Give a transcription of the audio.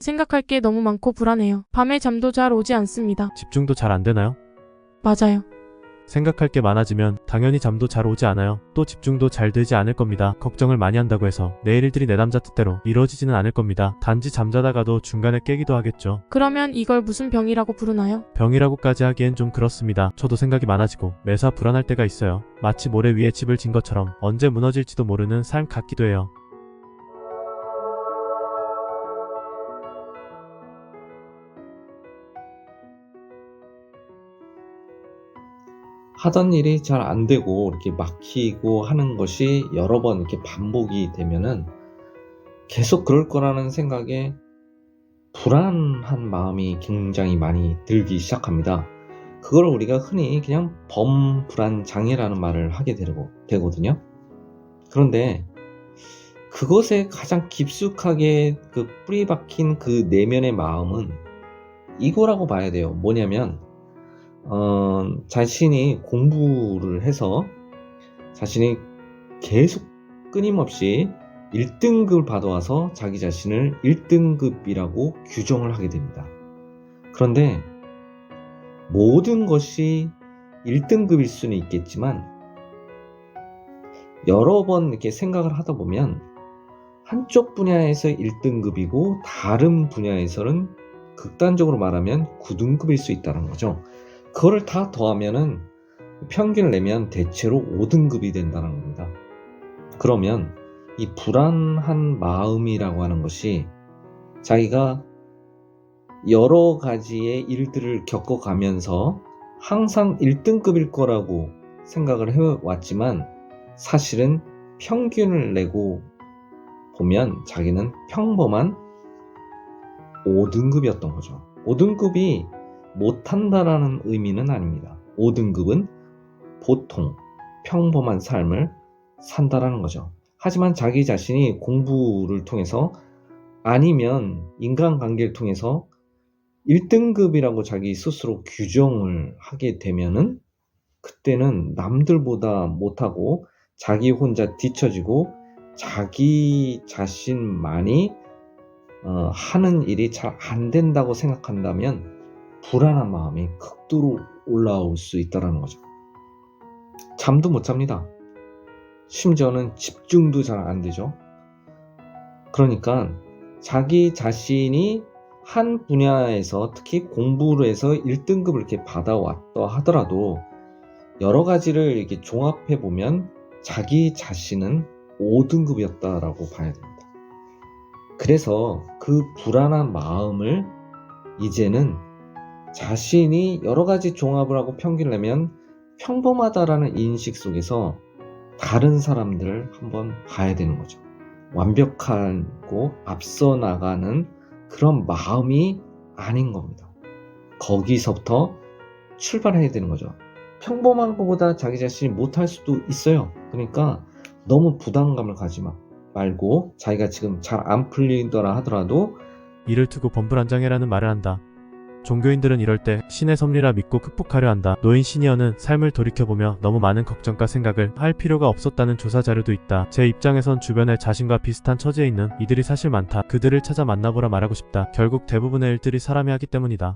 생각할 게 너무 많고 불안해요. 밤에 잠도 잘 오지 않습니다. 집중도 잘 안 되나요? 맞아요. 생각할 게 많아지면 당연히 잠도 잘 오지 않아요. 또 집중도 잘 되지 않을 겁니다. 걱정을 많이 한다고 해서 내일 일들이 내 남자 뜻대로 이루어지지는 않을 겁니다. 단지 잠자다가도 중간에 깨기도 하겠죠. 그러면 이걸 무슨 병이라고 부르나요? 병이라고까지 하기엔 좀 그렇습니다. 저도 생각이 많아지고 매사 불안할 때가 있어요. 마치 모래 위에 집을 진 것처럼 언제 무너질지도 모르는 삶 같기도 해요. 하던 일이 잘 안 되고 이렇게 막히고 하는 것이 여러 번 이렇게 반복이 되면은 계속 그럴 거라는 생각에 불안한 마음이 굉장히 많이 들기 시작합니다. 그걸 우리가 흔히 그냥 범불안장애라는 말을 하게 되거든요. 그런데 그것에 가장 깊숙하게 그 뿌리 박힌 그 내면의 마음은 이거라고 봐야 돼요. 뭐냐면 자신이 공부를 해서 자신이 계속 끊임없이 1등급을 받아와서 자기 자신을 1등급이라고 규정을 하게 됩니다. 그런데 모든 것이 1등급일 수는 있겠지만 여러 번 이렇게 생각을 하다 보면 한쪽 분야에서 1등급이고 다른 분야에서는 극단적으로 말하면 9등급일 수 있다는 거죠. 그거를 다 더하면은 평균을 내면 대체로 5등급이 된다는 겁니다. 그러면 이 불안한 마음이라고 하는 것이 자기가 여러 가지의 일들을 겪어가면서 항상 1등급일 거라고 생각을 해왔지만 사실은 평균을 내고 보면 자기는 평범한 5등급이었던 거죠. 5등급이 못한다라는 의미는 아닙니다. 5등급은 보통 평범한 삶을 산다라는 거죠. 하지만 자기 자신이 공부를 통해서 아니면 인간관계를 통해서 1등급이라고 자기 스스로 규정을 하게 되면은 그때는 남들보다 못하고 자기 혼자 뒤처지고 자기 자신만이 하는 일이 잘 안 된다고 생각한다면 불안한 마음이 극도로 올라올 수 있다는 거죠. 잠도 못 잡니다. 심지어는 집중도 잘 안 되죠. 그러니까 자기 자신이 한 분야에서 특히 공부를 해서 1등급을 이렇게 받아왔다 하더라도 여러 가지를 이렇게 종합해 보면 자기 자신은 5등급이었다라고 봐야 됩니다. 그래서 그 불안한 마음을 이제는 자신이 여러 가지 종합을 하고 평균을 내면 평범하다라는 인식 속에서 다른 사람들을 한번 봐야 되는 거죠. 완벽하고 앞서 나가는 그런 마음이 아닌 겁니다. 거기서부터 출발해야 되는 거죠. 평범한 것보다 자기 자신이 못할 수도 있어요. 그러니까 너무 부담감을 가지 말고 자기가 지금 잘 안 풀리더라 하더라도 이를 두고 범불안장애라는 말을 한다. 종교인들은 이럴 때 신의 섭리라 믿고 극복하려 한다. 노인 시니어는 삶을 돌이켜보며 너무 많은 걱정과 생각을 할 필요가 없었다는 조사 자료도 있다. 제 입장에선 주변에 자신과 비슷한 처지에 있는 이들이 사실 많다. 그들을 찾아 만나보라 말하고 싶다. 결국 대부분의 일들이 사람이 하기 때문이다.